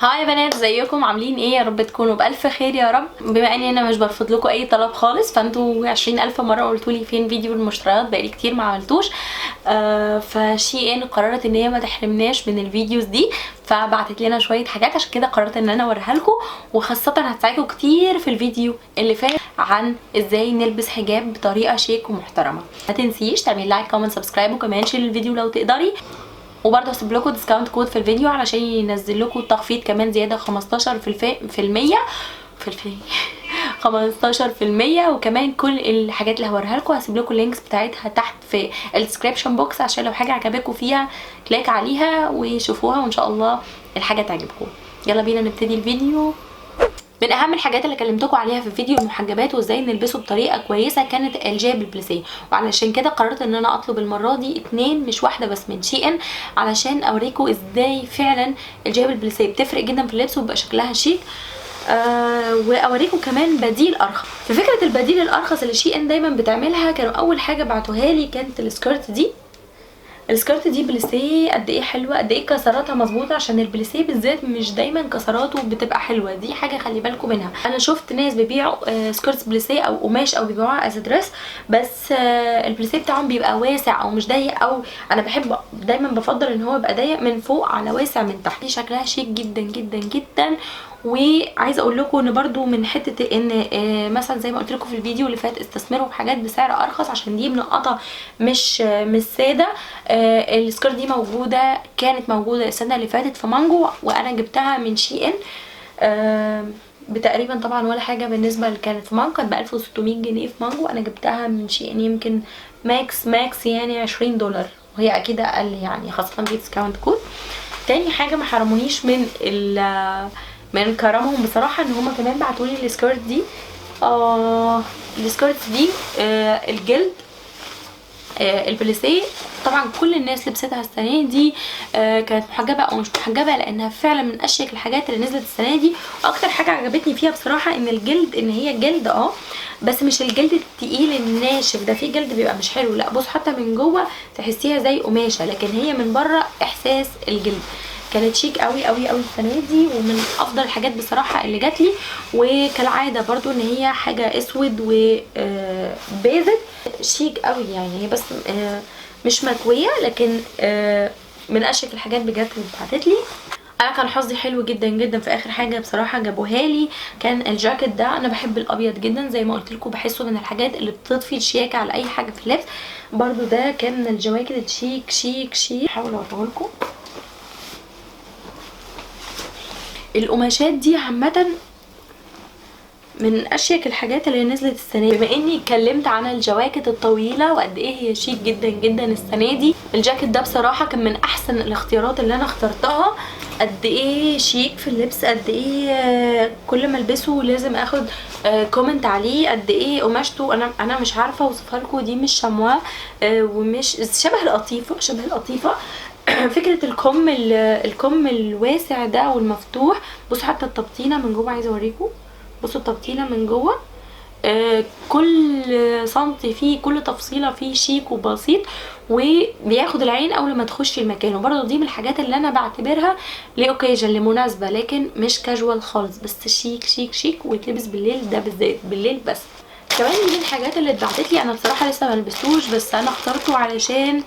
هاي يا بنات، ازيكم؟ عاملين ايه؟ يا رب تكونوا بالف خير يا رب. بما اني انا مش برفض لكم اي طلب خالص، فانتوا 20,000 مره قلتوا لي فين فيديو المشتريات، بقالي كتير ما عملتوش. فشي ان قررت ان هي ما تحرمناش من الفيديوز دي، فبعتت لنا شويه حاجات، عشان كده قررت ان انا اوريها لكم، وخاصه هتساعدكم كتير في الفيديو اللي فات عن ازاي نلبس حجاب بطريقه شيك ومحترمه. ما تنسيش تعملي لايك كومنت سبسكرايب، وكمان شير الفيديو لو تقدري، وبرضه هسيب لكم ديسكاونت كود في الفيديو علشان ينزل لكم التخفيض كمان زياده 15% 15%. وكمان كل الحاجات اللي هوريها لكم هسيب لكم اللينكس بتاعتها تحت في الديسكريبشن بوكس، عشان لو حاجه عجبتكم فيها كليك عليها وشوفوها، وان شاء الله الحاجه تعجبكم. يلا بينا نبتدي الفيديو. من اهم الحاجات اللي كلمتكم عليها في الفيديو المحجبات وازاي نلبسه بطريقه كويسه كانت الجيب البليسيه، وعلشان كده قررت ان انا اطلب المره دي 2 مش واحده بس من شي ان، علشان اوريكم ازاي فعلا الجيب البليسيه بتفرق جدا في اللبس وبقى شكلها شيك. واوريكم كمان بديل ارخص. في فكره البديل الارخص اللي شي ان دايما بتعملها، كانوا اول حاجه بعتوها لي كانت السكيرت دي. السكيرت دي بليسيه قد ايه حلوه، قد ايه كسراتها مظبوطه، عشان البليسيه بالذات مش دايما كسراته بتبقى حلوه، دي حاجه خلي بالكم منها. انا شفت ناس بيبيعوا سكيرتس بليسيه او قماش او بيبيعوها از دريس، بس البليسيه بتاعهم بيبقى واسع او مش ضيق، او انا بحب دايما بفضل ان هو يبقى ضيق من فوق على واسع من تحت. دي شكلها شيك جدا جدا جدا. وعايزه اقول لكم ان برضو من حته ان مثلا زي ما قلت لكم في الفيديو اللي فات، استثمروا في حاجات بسعر ارخص، عشان دي منقطه مش ساده. السكيرت دي كانت موجوده السنه اللي فاتت في مانجو، وانا جبتها من شي ان بتقريبا طبعا ولا حاجه بالنسبه اللي كانت في مانجو، كانت ب 1600 جنيه في مانجو. انا جبتها من شي ان يمكن ماكس يعني 20 دولار، وهي اكيد اقل يعني، خاصه في ديسكاونت كود. تاني حاجه ما حرمونيش من كرمهم بصراحه، ان هما كمان بعتولي السكيرت دي. السكيرت دي الجلد البليسيه، طبعا كل الناس لبستها السنه دي، كانت محجبه او مش محجبه، لانها فعلا من اشيك الحاجات اللي نزلت السنه دي. واكتر حاجه عجبتني فيها بصراحه ان الجلد، ان هي جلد بس مش الجلد التقيل الناشف ده، في جلد بيبقى مش حلو، لا بص حتى من جوه تحسيها زي قماشه، لكن هي من بره احساس الجلد. كانت شيك قوي قوي قوي السنه دي، ومن افضل الحاجات بصراحه اللي جات لي. وكالعاده برضو ان هي حاجه اسود وبيزك شيك قوي يعني، هي بس مش مكويه، لكن من اشيك الحاجات بجد اللي اتبعتت لي. انا كان حظي حلو جدا جدا في اخر حاجه بصراحه جابوها لي، كان الجاكيت ده. انا بحب الابيض جدا زي ما قلت لكم، بحسه من الحاجات اللي بتضفي الشياكه على اي حاجه في اللبس. برضو ده كان من الجواكت الشيك شيك شيك. هحاول اوريه لكم. القماشات دي عامه من اشيك الحاجات اللي نزلت السنه دي. بما اني اتكلمت عن الجواكت الطويله وقد ايه هي شيك جدا جدا السنه دي، الجاكيت ده بصراحه كان من احسن الاختيارات اللي انا اخترتها. قد ايه شيك في اللبس، قد ايه كل ما البسه لازم اخد كومنت عليه، قد ايه قماشته انا مش عارفه اوصفها لكم. دي مش شمواه ومش شبه القطيفه فكره الكم الواسع ده والمفتوح. بصوا حتى التبطينه من جوه، عايزه اوريكم. بصوا التبطينه من جوه، كل سنتي فيه، كل تفصيله فيه شيك وبسيط، وبياخد العين اول ما تخشي المكان. وبرده دي من الحاجات اللي انا بعتبرها لاوكيجن، لمناسبه، لكن مش كاجوال خالص، بس شيك شيك شيك، ويتلبس بالليل، ده بالذات بالليل بس. كمان دي من الحاجات اللي اتبعتت لي، انا بصراحه لسه ما لبستوش، بس انا اخترته علشان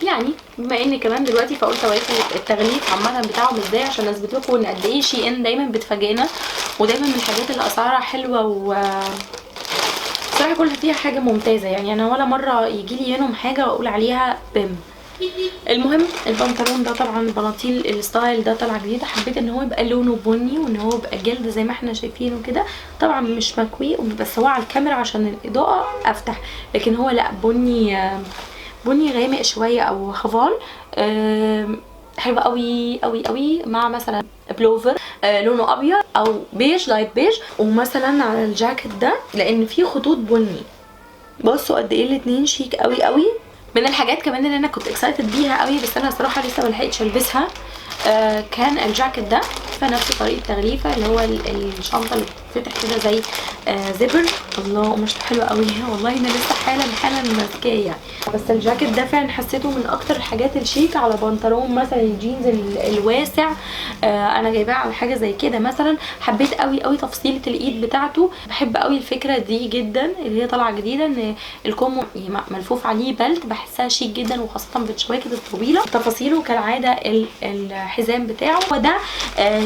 يعني بما ان كمان دلوقتي، فقلت اوريكم التغليف عامه بتاعهم ازاي، عشان اثبت لكم ان قد ايه شي ان دايما بتفاجئنا، ودايما من الحاجات اللي اسعارها حلوه، و بصراحه كل فيها حاجه ممتازه يعني. انا ولا مره يجي لي منهم حاجه واقول عليها بم. المهم البنطلون ده، طبعا البناطيل الستايل ده طلع جديد، حبيت ان هو يبقى لونه بني، وان هو يبقى جلد زي ما احنا شايفينه كده. طبعا مش مكوي، بس هو على الكاميرا عشان الاضاءه افتح، لكن هو لا، بني غامق شويه او خفال. حلوه قوي قوي قوي مع مثلا بلوفر لونه ابيض او بيج لايت بيج، ومثلا على الجاكيت ده لان فيه خطوط بني. بصوا قد ايه الاتنين شيك قوي قوي. من الحاجات كمان اللي انا كنت اكسايتد بيها قوي، بس انا صراحه لسه ملحقتش البسها، كان الجاكيت ده فنفس طريقه تغليفه، اللي هو الشنطه اللي بتتفتح كده زي زبر. الله قماشته حلوه قوي والله، انا لسه حالا ماسكاه يعني. بس الجاكيت ده فعلا حسيته من اكتر الحاجات الشيك على بنطلون مثلا الجينز الواسع. انا جايباه على حاجه زي كده مثلا. حبيت قوي تفصيله الايد بتاعته، بحب قوي الفكره دي جدا اللي هي طالعه جديده، ان الكم ملفوف عليه بلت، بحسها شيك جدا وخاصه بالجواكت الطويله. تفاصيله كالعاده الحزام بتاعه وده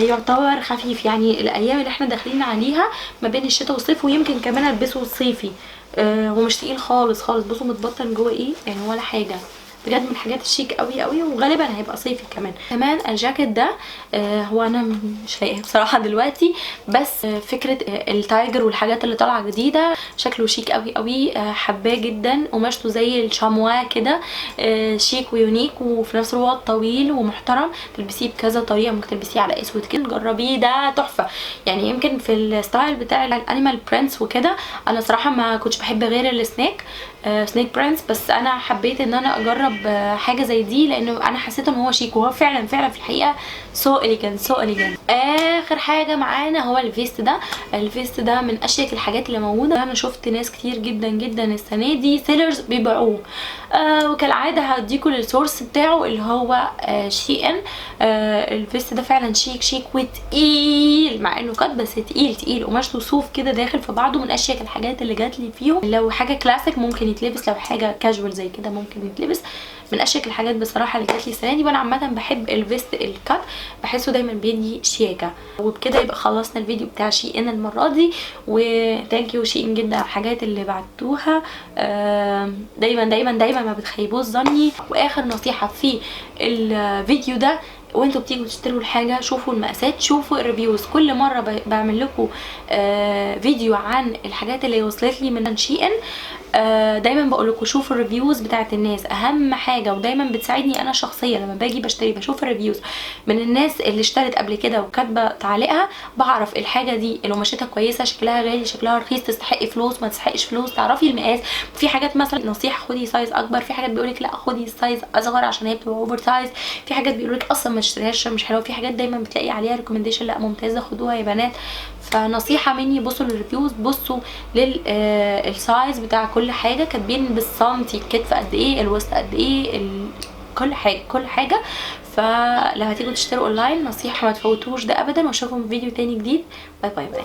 يعتبر خفيف، يعني الايام اللي احنا داخلين عليها ما بين الشتاء والصيف، ويمكن كمان البسه الصيفي. ومش تقيل خالص بصوا متبطن جوه ايه يعني ولا حاجه، بجد من الحاجات الشيك قوي وغالبا هيبقى صيفي كمان الجاكيت ده هو انا مش لاقيه بصراحه دلوقتي، بس فكره التايجر والحاجات اللي طالعه جديده شكله شيك قوي حباه جدا. قماشته زي الشاموا كده شيك ويونيك، وفي نفس الوقت طويل ومحترم، تلبسيه بكذا طريقه، ممكن تلبسيه على اسود كده، جربيه ده تحفه يعني. يمكن في الستايل بتاع الانيمال برنس وكده انا صراحه ما كنتش بحب غير السنيك برنس، بس انا حبيت ان انا اجرب حاجه زي دي لانه انا حسيت ان هو شيك، وهو فعلا في الحقيقه سو اليجنت. اخر حاجه معانا هو الفيست ده. الفيست ده من اشيك الحاجات اللي موجوده. انا شفت ناس كتير جدا السنه دي سيلرز بيبيعوه، وكالعاده هديكوا السورس بتاعه اللي هو شي ان. الفيست ده فعلا شيك وتقيل، مع انه كات بس تقيل قماشته صوف كده داخل في بعضه. من اشيك الحاجات اللي جات لي فيهم. لو حاجه كلاسيك ممكن يتلبس، لو حاجه كاجوال زي كده ممكن يتلبس. من اشيك الحاجات بصراحه اللي جات لي السنه دي. وانا عامه بحب الفيست الكات، بحسه دايما بيدي شياكه. وبكده يبقى خلصنا الفيديو بتاع شي ان المره دي، وثانك يو شي ان جدا على الحاجات اللي بعتوها. دايما ما بتخيبوش ظني. واخر نصيحه في الفيديو ده، وانتوا بتيجوا تشتروا الحاجه شوفوا المقاسات، شوفوا الريفيوز. كل مره بعمل لكم فيديو عن الحاجات اللي وصلت لي من شي ان، دايما بقول لكم شوفوا الريفيوز بتاعت الناس اهم حاجه، ودايما بتساعدني انا شخصيا لما باجي بشتري بشوف الريفيوز من الناس اللي اشترت قبل كده وكاتبه تعليقها، بعرف الحاجه دي قماشتها كويسه، شكلها غالي، شكلها رخيص، تستحق فلوس ما تستحقش فلوس، تعرفي المقاس. في حاجات مثلا نصيحه خدي سايز اكبر، في حاجات بيقولك لا خدي سايز اصغر عشان هي بتبقى اوفر سايز، في حاجات بيقولك اصلا ما تشتريهاش مش حلوه، في حاجات دايما بتلاقي عليها ريكومنديشن لا ممتازه خدوها يا بنات. فنصيحه مني بصوا للريفيوز، بصوا للسايز بتاع كل حاجه، كاتبين بالسنتي الكتف قد ايه، الوسط قد ايه، كل حاجه. فلو هتيجوا تشتروا اونلاين نصيحه ما تفوتوش ده ابدا، واشوفكم في فيديو تاني جديد. باي باي باي.